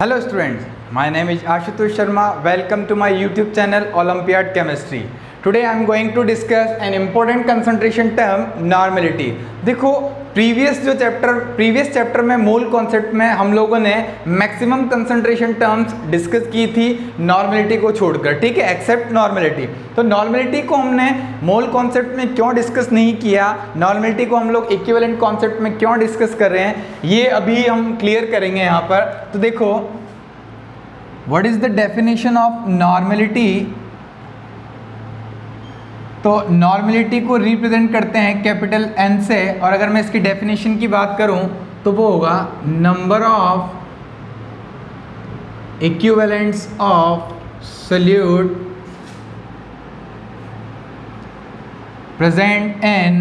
Hello students, my name is Ashutosh Sharma. Welcome to my YouTube channel Olympiad Chemistry. Today I am going to discuss an important concentration term normality. देखो previous chapter में mole concept में हम लोगों ने maximum concentration terms discuss की थी normality को छोड़कर, ठीक है, एक्सेप्ट नॉर्मेलिटी। तो नॉर्मेलिटी को हमने मोल कॉन्सेप्ट में क्यों डिस्कस नहीं किया, नॉर्मेलिटी को हम लोग इक्विवेलेंट कॉन्सेप्ट में क्यों डिस्कस कर रहे हैं, ये अभी हम क्लियर करेंगे यहाँ पर। तो देखो, what is the definition of normality. तो नॉर्मेलिटी को रिप्रेजेंट करते हैं कैपिटल एन से, और अगर मैं इसकी डेफिनेशन की बात करूं तो वो होगा number of equivalents of solute present in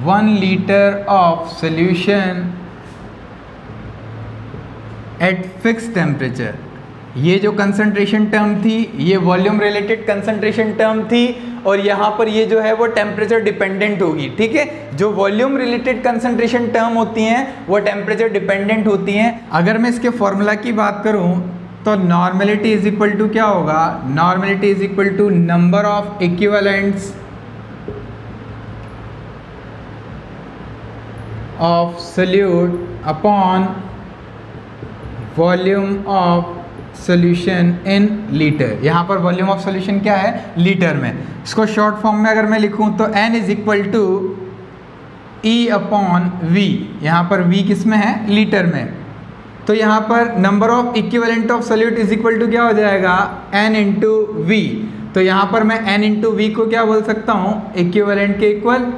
1 litre of solution at fix temperature. ये जो कंसंट्रेशन टर्म थी ये वॉल्यूम रिलेटेड कंसंट्रेशन टर्म थी, और यहाँ पर ये जो है वो टेम्परेचर डिपेंडेंट होगी, ठीक है। जो वॉल्यूम रिलेटेड कंसंट्रेशन टर्म होती हैं वो टेम्परेचर डिपेंडेंट होती हैं। अगर मैं इसके फॉर्मूला की बात करूँ तो नॉर्मेलिटी इज इक्वल टू क्या होगा, normality is equal to number of equivalents of solute upon volume of solution in litre. यहाँ पर वॉल्यूम ऑफ सोल्यूशन क्या है, लीटर में। इसको शॉर्ट फॉर्म में अगर मैं लिखूँ तो n is equal to E upon V। यहाँ पर V किस में है, लीटर में। तो यहाँ पर number of equivalent of solute is equal to क्या हो जाएगा, n इंटू V। तो यहाँ पर मैं n इंटू V को क्या बोल सकता हूँ, इक्विवेलेंट के इक्वल।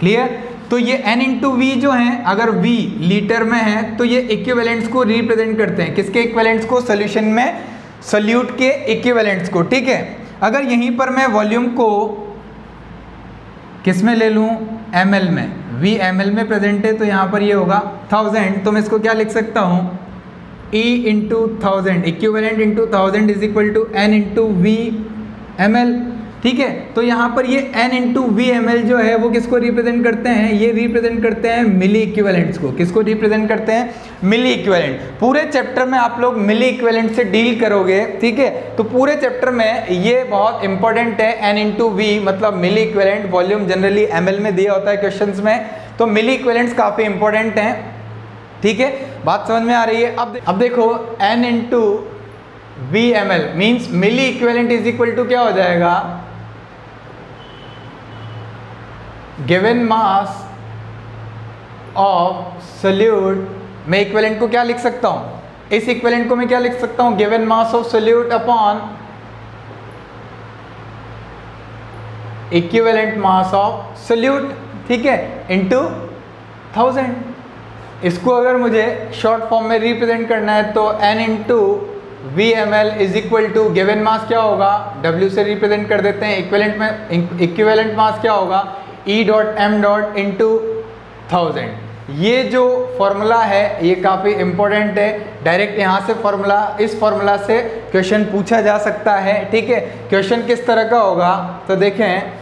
क्लियर। तो ये n इंटू वी जो है, अगर v लीटर में है तो ये इक्विवेलेंट्स को रिप्रेजेंट करते हैं। किसके इक्विवेलेंट्स को, सोल्यूशन में सोल्यूट के इक्विवेलेंट्स को, ठीक है। अगर यहीं पर मैं वॉल्यूम को किस में ले लूँ, ml में, v ml में प्रेजेंट है तो यहाँ पर ये होगा 1000। तो मैं इसको क्या लिख सकता हूँ, E into 1000, equivalent into 1000 is equal to n into V ml, ठीक है। तो यहाँ पर ये n into V M L जो है वो किसको रिप्रेजेंट करते हैं, ये रिप्रेजेंट करते हैं मिली इक्विवेलेंट्स को। किसको रिप्रेजेंट करते हैं, मिली इक्विवेलेंट। पूरे चैप्टर में आप लोग मिली इक्विवेलेंट से डील करोगे, ठीक है। तो पूरे चैप्टर में ये बहुत इंपॉर्टेंट है, n इंटू वी मतलब milliequivalent. Volume generally M L में दिया होता है क्वेश्चंस में, तो मिली इक्विवेलेंट्स काफ़ी इंपॉर्टेंट हैं, ठीक है। बात समझ में आ रही है। अब देखो, n into V M L means milli equivalent is equal to क्या हो जाएगा, गिवन मास ऑफ सोल्यूट। मैं इक्विवेलेंट को क्या लिख सकता हूँ, इस इक्विवेलेंट को मैं क्या लिख सकता हूँ, given mass of solute upon equivalent mass of solute, ठीक है, इनटू 1000। इसको अगर मुझे शॉर्ट फॉर्म में रिप्रेजेंट करना है तो n into V M L is equal to given mass क्या होगा, w से रिप्रेजेंट कर देते हैं। इक्विवेलेंट में इक्विवेलेंट मास क्या होगा, E dot M dot into 1000। ये जो फॉर्मूला है ये काफ़ी इंपॉर्टेंट है। डायरेक्ट यहाँ से फॉर्मूला, इस फॉर्मूला से क्वेश्चन पूछा जा सकता है, ठीक है। क्वेश्चन किस तरह का होगा तो देखें,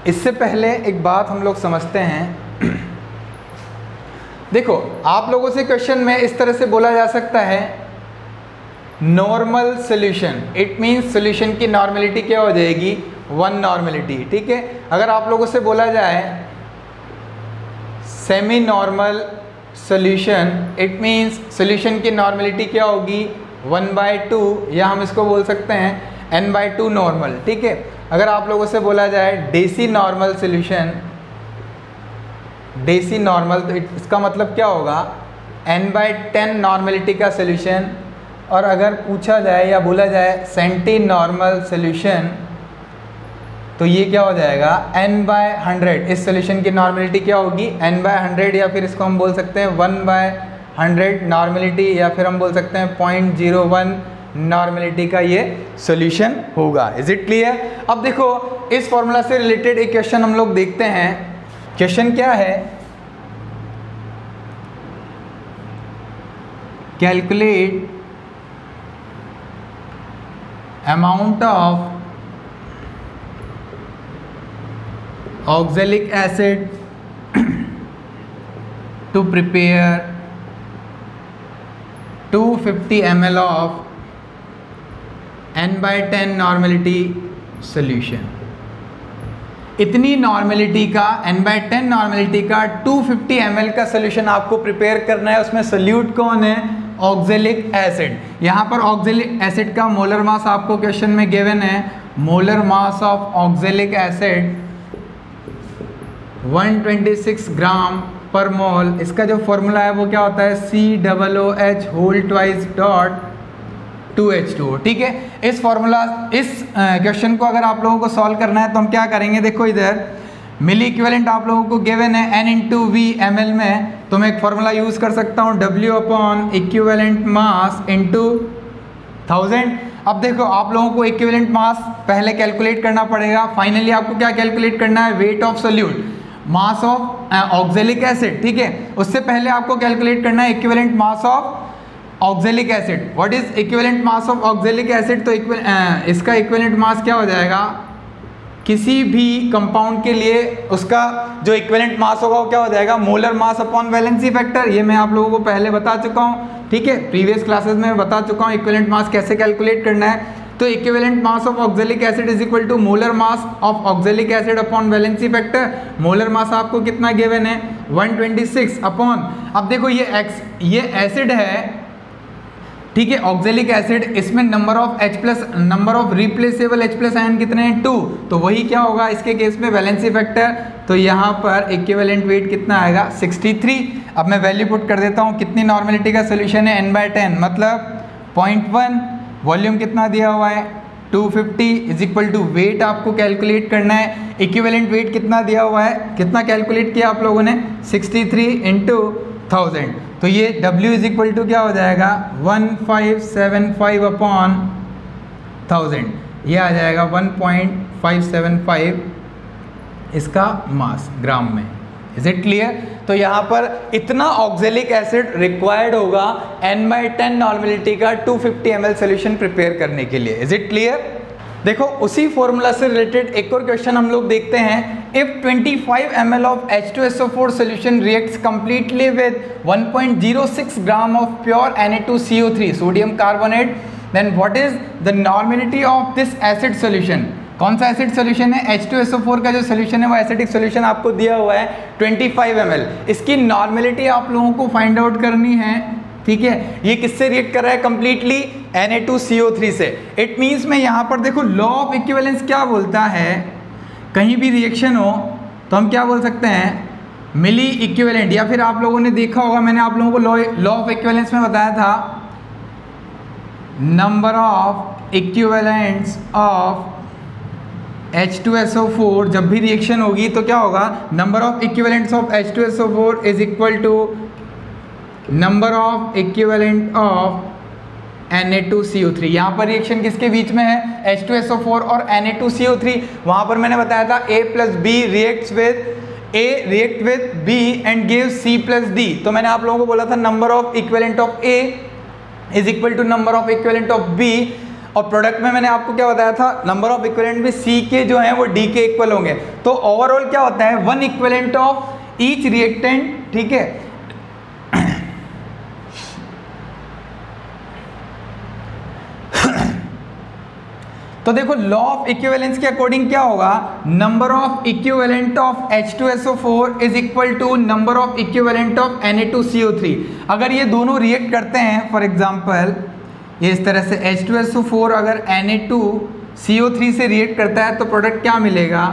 इससे पहले एक बात हम लोग समझते हैं। देखो, आप लोगों से क्वेश्चन में इस तरह से बोला जा सकता है, normal solution, it means solution की नॉर्मेलिटी क्या हो जाएगी, 1 नॉर्मेलिटी, ठीक है। अगर आप लोगों से बोला जाए semi normal solution, it means solution की नॉर्मेलिटी क्या होगी, 1/2, या हम इसको बोल सकते हैं n/2 नॉर्मल, ठीक है। अगर आप लोगों से बोला जाए deci normal solution, deci normal, तो इसका मतलब क्या होगा, n/10 नॉर्मेलिटी का सोल्यूशन। और अगर पूछा जाए या बोला जाए सेंटी नॉर्मल सोल्यूशन, तो ये क्या हो जाएगा, n/100। इस सोल्यूशन की नॉर्मेलिटी क्या होगी, n/100, या फिर इसको हम बोल सकते हैं 1/100 नॉर्मेलिटी, या फिर हम बोल सकते हैं 0.01 नॉर्मेलिटी का ये सोल्यूशन होगा। Is it clear. अब देखो, इस फॉर्मूला से रिलेटेड एक क्वेश्चन हम लोग देखते हैं। क्वेश्चन क्या है, calculate amount of oxalic acid to prepare 250 ml of n/10 normality solution. इतनी नॉर्मेलिटी का n/10 नॉर्मेलिटी का 250 ml का सॉल्यूशन आपको प्रिपेयर करना है। उसमें सोल्यूट कौन है? Oxalic acid. यहाँ पर ऑक्जेलिक एसिड का मोलर मास आपको क्वेश्चन में गिवन है। Molar mass of oxalic acid 126 ग्राम पर मोल। इसका जो फॉर्मूला है वो क्या होता है? COOH whole twice dot 2H2O। ठीक है, इस फॉर्मूला इस क्वेश्चन को अगर आप लोगों को सॉल्व करना है तो हम क्या करेंगे? देखो इधर मिली इक्विवेलेंट आप लोगों को गिवन है N × V ml में, तो मैं एक फॉर्मूला यूज कर सकता हूँ W upon equivalent mass into 1000। अब देखो आप लोगों को इक्विवेलेंट मास पहले कैलकुलेट करना पड़ेगा। फाइनली आपको क्या कैलकुलेट करना है? Weight of solute, mass of oxalic acid. ठीक है, उससे पहले आपको कैलकुलेट करना है equivalent mass of oxalic acid. What is equivalent mass of oxalic acid? तो इसका इक्विवेलेंट मास क्या हो जाएगा? किसी भी कंपाउंड के लिए उसका जो इक्विवेलेंट मास होगा वो क्या हो जाएगा? Molar mass upon valency factor. ये मैं आप लोगों को पहले बता चुका हूँ। ठीक है, प्रीवियस क्लासेस में बता चुका हूँ इक्विवेलेंट मास कैसे कैलकुलेट करना है। तो equivalent mass of oxalic acid is equal to molar mass of oxalic acid upon valency factor. Molar mass आपको कितना गिवन है? 126 अपॉन, अब देखो ये एसिड है, ठीक है, ऑक्जेलिक एसिड। इसमें number of number of replaceable H+ ion कितने हैं? 2। तो वही क्या होगा इसके केस में? Valency factor. तो यहाँ पर इक्विवेलेंट वेट कितना आएगा? 63। अब मैं वैल्यू पुट कर देता हूँ। कितनी नॉर्मेलिटी का सोल्यूशन है? n/10 मतलब 0.1। वॉल्यूम कितना दिया हुआ है? 250 इज इक्वल टू वेट आपको कैलकुलेट करना है। इक्विवेलेंट वेट कितना दिया हुआ है? कितना कैलकुलेट किया आप लोगों ने? 63 × 1000। तो ये W इज इक्वल टू क्या हो जाएगा? 1575 अपॉन 1000। ये आ जाएगा 1.575 इसका मास ग्राम में। Is it clear? तो यहाँ पर इतना ऑक्जेलिक एसिड रिक्वायर्ड होगा n/10 नॉर्मेलिटी का 250 ml सोल्यूशन प्रिपेयर करने के लिए। Is it clear? देखो उसी फॉर्मूला से रिलेटेड एक और क्वेश्चन हम लोग देखते हैं। If 25 ml of H2SO4 solution reacts completely with 1.06 gram of pure Na2CO3 sodium carbonate, then what is the normality of this acid solution? कौन सा एसिड सोल्यूशन है? H2SO4 का जो सोल्यूशन है वो एसिडिक सोल्यूशन आपको दिया हुआ है 25 ml। इसकी नॉर्मेलिटी आप लोगों को फाइंड आउट करनी है। ठीक है, ये किससे रिएक्ट कर रहा है? कंप्लीटली Na2CO3 से। इट मीन्स में यहाँ पर देखो लॉ ऑफ इक्विवेलेंस क्या बोलता है? कहीं भी रिएक्शन हो तो हम क्या बोल सकते हैं? मिली इक्विवेलेंट, या फिर आप लोगों ने देखा होगा, मैंने आप लोगों को लॉ ऑफ इक्विवेलेंस में बताया था, number of equivalents of H2SO4। जब भी रिएक्शन होगी तो क्या होगा? Number of equivalents of H2SO4 is equal to number of equivalent of Na2CO3। यहाँ पर रिएक्शन किसके बीच में है? H2SO4 और Na2CO3। वहाँ पर मैंने बताया था A + B react with B and give C + D। तो मैंने आप लोगों को बोला था number of equivalent of A is equal to number of equivalent of B, और प्रोडक्ट में मैंने आपको क्या बताया था? नंबर ऑफ इक्विवेलेंट भी C के जो हैं वो D के इक्वल होंगे। तो ओवरऑल क्या होता है? 1 इक्विवेलेंट ऑफ ईच रिएक्टेंट। ठीक है, तो देखो लॉ ऑफ इक्विवेलेंस के अकॉर्डिंग क्या होगा? Number of equivalent of H2SO4 is equal to number of equivalent of Na2CO3। अगर ये दोनों रिएक्ट करते हैं, फॉर एग्जांपल ये इस तरह से H2SO4 अगर Na2CO3 से रिएक्ट करता है तो प्रोडक्ट क्या मिलेगा?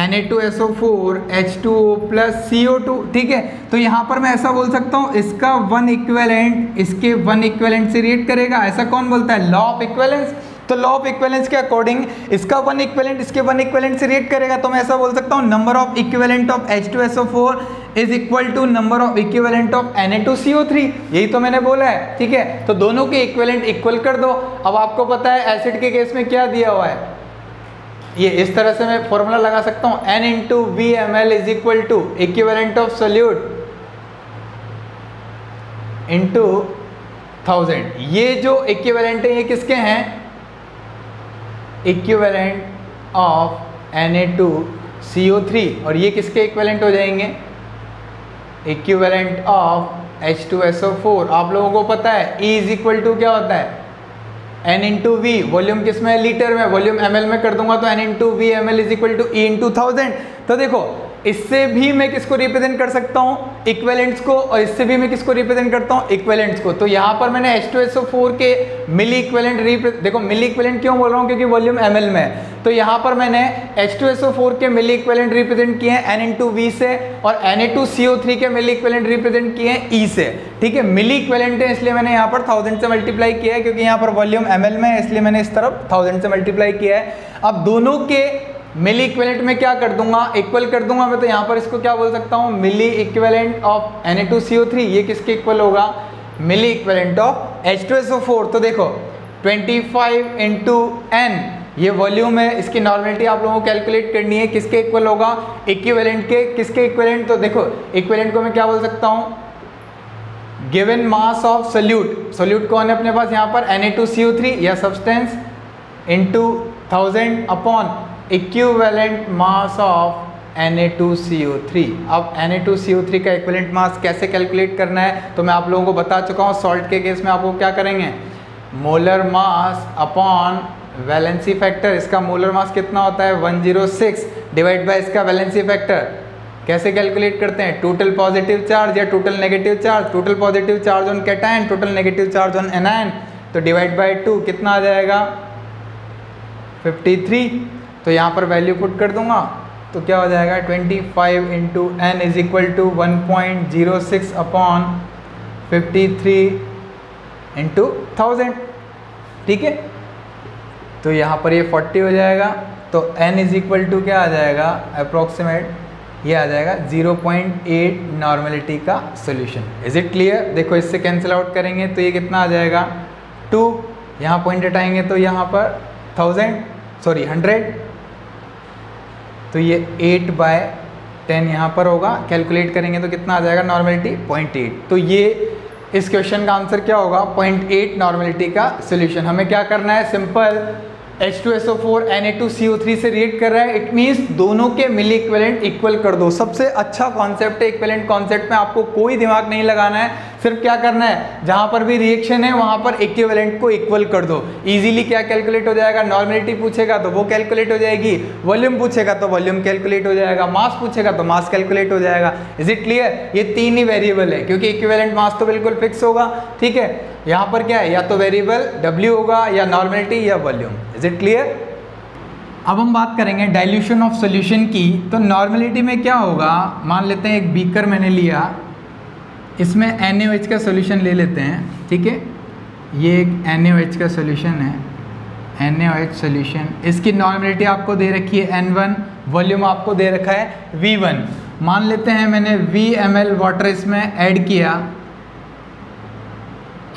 Na2SO4 H2O + CO2। ठीक है, तो यहाँ पर मैं ऐसा बोल सकता हूँ इसका 1 इक्विवेलेंट इसके 1 इक्विवेलेंट से रिएक्ट करेगा। ऐसा कौन बोलता है? Law of equivalence. तो लॉ ऑफ इक्विवेलेंस के अकॉर्डिंग इसका 1 इक्विवेलेंट इसके 1 इक्विवेलेंट से रिएक्ट करेगा। तो मैं ऐसा बोल सकता हूँ number of equivalent of H2SO4 is equal to number of equivalent of Na2CO3। यही तो मैंने बोला है। ठीक है, तो दोनों के इक्विवेलेंट इक्वल कर दो। अब आपको पता है एसिड के केस में क्या दिया हुआ है? ये इस तरह से मैं फॉर्मूला लगा सकता हूँ N × V ml is equal to equivalent of solute into 1000। ये जो इक्विवेलेंट है ये किसके हैं? इक्विवेलेंट ऑफ Na2 CO3 और ये किसके इक्विवेलेंट हो जाएंगे, इक्विवेलेंट ऑफ H2SO4। आप लोगों को पता है E इज इक्वल टू क्या होता है, N इंटू वी, वॉल्यूम किस में है, लीटर में, वॉल्यूम ml में कर दूंगा तो N into V ml is equal to E into 1000। तो देखो इससे भी मैं किसको रिप्रेजेंट कर सकता हूँ, इक्विवेलेंट्स को, और इससे भी मैं किसको रिप्रेजेंट करता हूँ, इक्विवेलेंट्स को। तो यहाँ पर मैंने H2SO4 के मिली इक्विवेलेंट देखो मिली इक्विवेलेंट क्यों बोल रहा हूँ, क्योंकि वॉल्यूम ml में है। तो यहाँ पर मैंने H2SO4 के मिली इक्विवेलेंट रिप्रेजेंट किए हैं N इंटू वी से, और Na2CO3 के मिली इक्विवेलेंट रिप्रेजेंट किए हैं E से। ठीक है, मिली इक्विवेलेंट है इसलिए मैंने यहाँ पर 1000 से मल्टीप्लाई किया है, क्योंकि यहाँ पर वॉल्यूम ml में है इसलिए मैंने इस तरफ 1000 से मल्टीप्लाई किया है। अब दोनों के मिली इक्विवेलेंट में क्या कर दूंगा, इक्वल कर दूंगा मैं, तो यहाँ पर इसको क्या बोल सकता हूँ, मिली इक्विवेलेंट ऑफ Na2CO3, ये किसके इक्वल होगा, मिली इक्विवेलेंट ऑफ H2SO4। तो देखो 25 इंटू N ये वॉल्यूम है, इसकी नॉर्मेलिटी आप लोगों को कैलकुलेट करनी है, किसके इक्वल होगा, इक्विवेलेंट के, किसके इक्विवेलेंट। तो देखो इक्विवेलेंट को मैं क्या बोल सकता हूँ, given mass of solute, solute कौन है अपने पास यहाँ पर, Na2CO3 या substance, into 1000 upon equivalent mass of Na2CO3। अब Na2CO3 का इक्विवेलेंट मास कैसे कैलकुलेट करना है तो मैं आप लोगों को बता चुका हूँ। सॉल्ट के केस में आपको क्या करेंगे, molar mass upon valency factor, इसका मोलर मास कितना होता है 106 डिवाइड बाय इसका वैलेंसी फैक्टर। कैसे कैलकुलेट करते हैं, टोटल पॉजिटिव चार्ज या total negative charge, total positive charge on cation, total negative charge on anion, तो डिवाइड बाय 2 कितना आ जाएगा 53। तो यहाँ पर वैल्यू पुट कर दूंगा तो क्या हो जाएगा 25 into N is equal to 1.06 upon 53 into 1000। ठीक है, तो यहाँ पर ये 40 हो जाएगा, तो N इज इक्वल टू क्या आ जाएगा, अप्रोक्सीमेट ये आ जाएगा 0.8 नॉर्मेलिटी का सोल्यूशन। Is it clear. देखो इससे कैंसिल आउट करेंगे तो ये कितना आ जाएगा 2, यहाँ पॉइंट हटाएंगे तो यहाँ पर 100, तो ये 8/10 यहाँ पर होगा, कैलकुलेट करेंगे तो कितना आ जाएगा नॉर्मेलिटी 0.8। तो ये इस क्वेश्चन का आंसर क्या होगा, 0.8 नॉर्मेलिटी का सोल्यूशन। हमें क्या करना है, सिंपल H2SO4 Na2CO3 से रिएक्ट कर रहा है, इट मीन्स दोनों के मिली इक्विवेलेंट इक्वल कर दो। सबसे अच्छा कॉन्सेप्ट है इक्विवेलेंट कॉन्सेप्ट में, आपको कोई दिमाग नहीं लगाना है, सिर्फ क्या करना है, जहां पर भी रिएक्शन है वहां पर इक्विवेलेंट को इक्वल कर दो। इजीली क्या कैलकुलेट हो जाएगा, नॉर्मेलिटी पूछेगा तो वो कैलकुलेट हो जाएगी, वॉल्यूम पूछेगा तो वॉल्यूम कैलकुलेट हो जाएगा, मास पूछेगा तो मास कैलकुलेट हो जाएगा। Is it clear. ये 3 ही वेरिएबल है क्योंकि इक्विवेलेंट मास तो बिल्कुल फिक्स होगा। ठीक है, यहाँ पर क्या है, या तो वेरिएबल W होगा या नॉर्मेलिटी या वॉल्यूम। Is it clear. अब हम बात करेंगे डाइल्यूशन ऑफ सॉल्यूशन की। तो नॉर्मेलिटी में क्या होगा, मान लेते हैं एक बीकर मैंने लिया, इसमें NaOH का सॉल्यूशन ले लेते हैं। ठीक है, ये एक NaOH का सॉल्यूशन है, NaOH सॉल्यूशन, इसकी नॉर्मेलिटी आपको दे रखी है N1, वॉल्यूम आपको दे रखा है V1। मान लेते हैं मैंने 20 ml वाटर इसमें ऐड किया।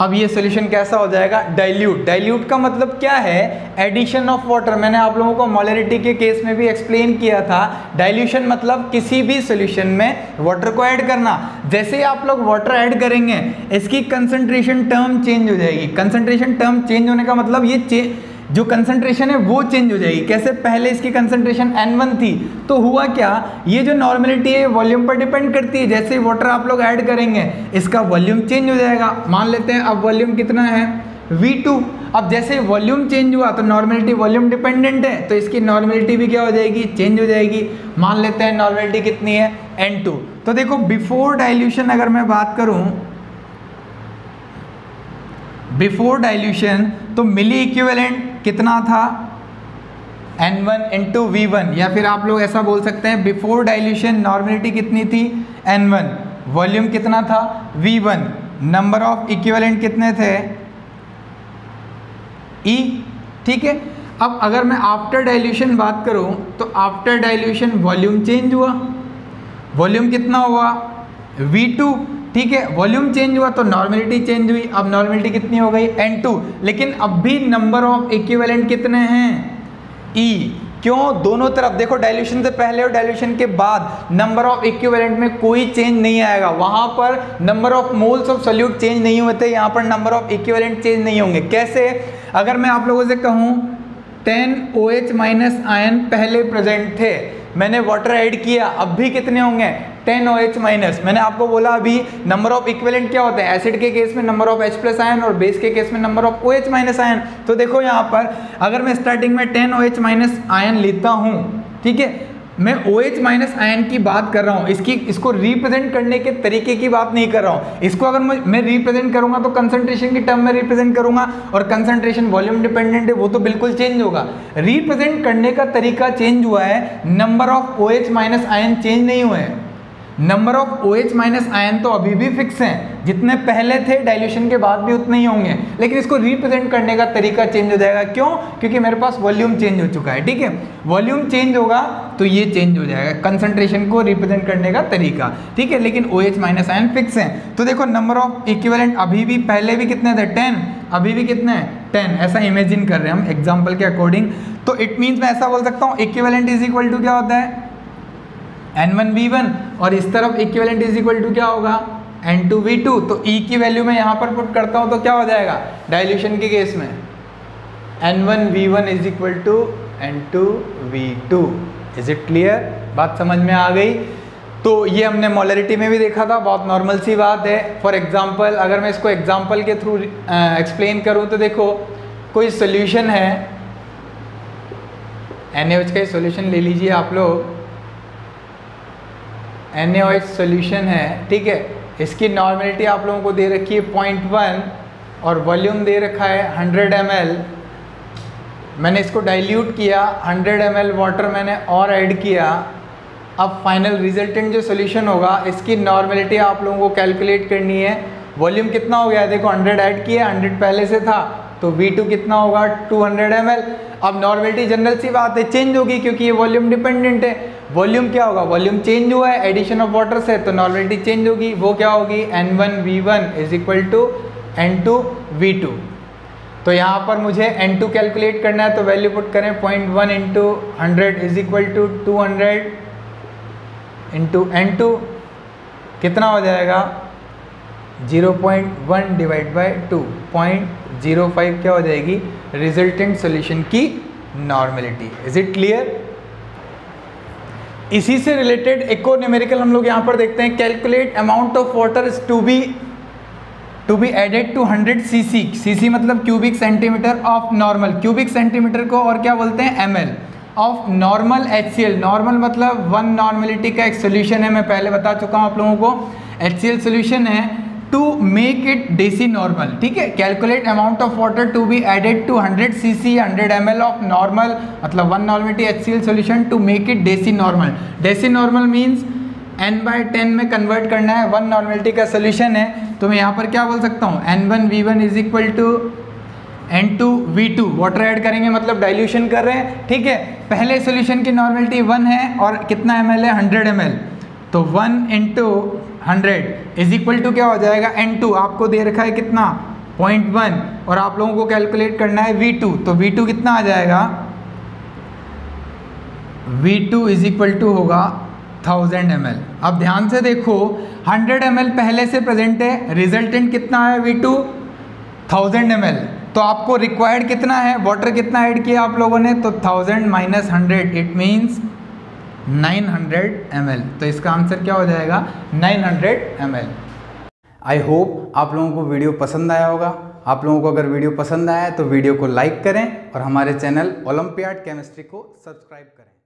अब ये सॉल्यूशन कैसा हो जाएगा, डाइल्यूट। डाइल्यूट का मतलब क्या है, एडिशन ऑफ वाटर। मैंने आप लोगों को मोलरिटी के केस में भी एक्सप्लेन किया था, डाइल्यूशन मतलब किसी भी सॉल्यूशन में वाटर को ऐड करना। जैसे ही आप लोग वाटर ऐड करेंगे इसकी कंसंट्रेशन टर्म चेंज हो जाएगी। कंसंट्रेशन टर्म चेंज होने का मतलब ये जो कंसंट्रेशन है वो चेंज हो जाएगी। कैसे, पहले इसकी कंसंट्रेशन N1 थी, तो हुआ क्या, ये जो नॉर्मेलिटी है वॉल्यूम पर डिपेंड करती है। जैसे ही वाटर आप लोग ऐड करेंगे इसका वॉल्यूम चेंज हो जाएगा। मान लेते हैं अब वॉल्यूम कितना है V2। अब जैसे वॉल्यूम चेंज हुआ तो नॉर्मेलिटी वॉल्यूम डिपेंडेंट है, तो इसकी नॉर्मेलिटी भी क्या हो जाएगी, चेंज हो जाएगी। मान लेते हैं नॉर्मेलिटी कितनी है N2। तो देखो बिफोर डाइल्यूशन अगर मैं बात करूं, बिफोर डाइल्यूशन तो मिली इक्विवेलेंट कितना था N1 इंटू V1, या फिर आप लोग ऐसा बोल सकते हैं बिफोर डाइल्यूशन नॉर्मेलिटी कितनी थी N1, वॉल्यूम कितना था V1, नंबर ऑफ इक्विवेलेंट कितने थे E। ठीक है, अब अगर मैं आफ्टर डाइल्यूशन बात करूं तो आफ्टर डाइल्यूशन वॉल्यूम चेंज हुआ, वॉल्यूम कितना हुआ V2। ठीक है, वॉल्यूम चेंज हुआ तो नॉर्मेलिटी चेंज हुई, अब नॉर्मेलिटी कितनी हो गई N2। लेकिन अब भी नंबर ऑफ इक्विवेलेंट कितने हैं E। क्यों, दोनों तरफ देखो, डाइल्यूशन से पहले और डाइल्यूशन के बाद नंबर ऑफ इक्विवेलेंट में कोई चेंज नहीं आएगा। वहां पर number of moles of solute change नहीं हुए थे, यहाँ पर नंबर ऑफ इक्विवेलेंट चेंज नहीं होंगे। कैसे, अगर मैं आप लोगों से कहूँ 10 OH- आयन पहले प्रेजेंट थे मैंने वाटर ऐड किया, अब भी कितने होंगे 10 OH माइनस। मैंने आपको बोला अभी नंबर ऑफ इक्विवेलेंट क्या होता है, एसिड के केस में number of H plus ion और बेस के केस में number of OH minus ion. तो देखो यहाँ पर अगर मैं स्टार्टिंग में 10 OH माइनस आयन लेता हूँ, ठीक है, मैं OH माइनस आयन की बात कर रहा हूँ, इसको रिप्रेजेंट करने के तरीके की बात नहीं कर रहा हूँ। इसको अगर मैं रिप्रेजेंट करूंगा तो कंसंट्रेशन की टर्म में रिप्रेजेंट करूंगा, और कंसंट्रेशन वॉल्यूम डिपेंडेंट है, वो तो बिल्कुल चेंज होगा। रिप्रेजेंट करने का तरीका चेंज हुआ है, number of OH minus ion change नहीं हुए हैं। Number of OH minus ion तो अभी भी फिक्स हैं, जितने पहले थे डाइल्यूशन के बाद भी उतने ही होंगे, लेकिन इसको रिप्रेजेंट करने का तरीका चेंज हो जाएगा। क्यों? क्योंकि मेरे पास वॉल्यूम चेंज हो चुका है, ठीक है। वॉल्यूम चेंज होगा तो ये चेंज हो जाएगा, कंसंट्रेशन को रिप्रेजेंट करने का तरीका, ठीक है, लेकिन OH माइनस आयन फिक्स हैं। तो देखो नंबर ऑफ इक्विवेलेंट अभी भी, पहले भी कितने थे 10, अभी भी कितने हैं 10, ऐसा इमेजिन कर रहे हैं हम एग्जाम्पल के अकॉर्डिंग। तो इट मीन्स मैं ऐसा बोल सकता हूँ इक्विवेलेंट इज इक्वल टू क्या होता है N1V1, और इस तरफ इक्विवेलेंट इज इक्वल टू क्या होगा N2V2। तो E की वैल्यू मैं यहाँ पर पुट करता हूँ तो क्या हो जाएगा डाइल्यूशन के केस में N1V1 is equal to N2V2। Is it clear? बात समझ में आ गई? तो ये हमने मोलरिटी में भी देखा था, बहुत नॉर्मल सी बात है। फॉर एग्जाम्पल अगर मैं इसको एग्जाम्पल के थ्रू एक्सप्लेन करूँ तो देखो कोई सोल्यूशन है, NaOH का सोल्यूशन ले लीजिए आप लोग, NaOH सोल्यूशन है, ठीक है। इसकी नॉर्मलिटी आप लोगों को दे रखी है 0.1 और वॉल्यूम दे रखा है 100 ml। मैंने इसको डाइल्यूट किया, 100 ml वाटर मैंने और ऐड किया। अब फाइनल रिजल्टेंट जो सोल्यूशन होगा इसकी नॉर्मलिटी आप लोगों को कैलकुलेट करनी है। वॉल्यूम कितना हो गया, देखो 100 ऐड किया, 100 पहले से था, तो V2 कितना होगा 200 ml। अब नॉर्मलिटी जनरल सी बात है चेंज होगी क्योंकि ये वॉल्यूम डिपेंडेंट है। वॉल्यूम क्या होगा, वॉल्यूम चेंज हुआ है एडिशन ऑफ वाटर से, तो नॉर्मलिटी चेंज होगी, वो क्या होगी N1V1 is equal to N2V2। तो यहाँ पर मुझे N2 कैलकुलेट करना है, तो वैल्यू पुट करें 0.1 into 100 is equal to 200 into N2, कितना हो जाएगा 0.1 डिवाइड बाई 2, 0.05 क्या हो जाएगी रिजल्टेंट सोल्यूशन की नॉर्मलिटी। Is it clear? इसी से रिलेटेड एक और न्यूमेरिकल हम लोग यहाँ पर देखते हैं, calculate amount of water to be added to 100 cc। cc मतलब cubic centimetre of normal, cubic centimetre को और क्या बोलते हैं ml of normal HCl। Normal मतलब 1 नॉर्मलिटी का एक सोल्यूशन है, मैं पहले बता चुका हूँ आप लोगों को, HCl सोल्यूशन है, to make it deci normal, ठीक है। Calculate amount of water to be added to 100 cc 100 ml of normal मतलब 1 normality HCl solution to make it deci normal. Deci normal means n/10 में convert करना है, 1 normality का solution है, तो मैं यहाँ पर क्या बोल सकता हूँ N1V1 is equal to N2V2। Water add करेंगे मतलब डाइल्यूशन कर रहे हैं, ठीक है। पहले सोल्यूशन की नॉर्मलिटी 1 है और कितना ml है 100 ml, तो 1 इंटू 100 इज इक्वल टू क्या हो जाएगा N2, आपको दे रखा है कितना 0.1 और आप लोगों को कैलकुलेट करना है V2, तो V2 कितना आ जाएगा V2 इज इक्वल टू होगा 1000 ml। अब ध्यान से देखो 100 ml पहले से प्रेजेंट है, रिजल्टेंट कितना है V2 1000 ml, तो आपको रिक्वायर्ड कितना है, वाटर कितना ऐड किया आप लोगों ने, तो 1000 माइनस 100 इट मीन्स 900 ml। तो इसका आंसर क्या हो जाएगा 900 ml। आई होप आप लोगों को वीडियो पसंद आया होगा। आप लोगों को अगर वीडियो पसंद आया है तो वीडियो को लाइक करें और हमारे चैनल ओलंपियाड केमिस्ट्री को सब्सक्राइब करें।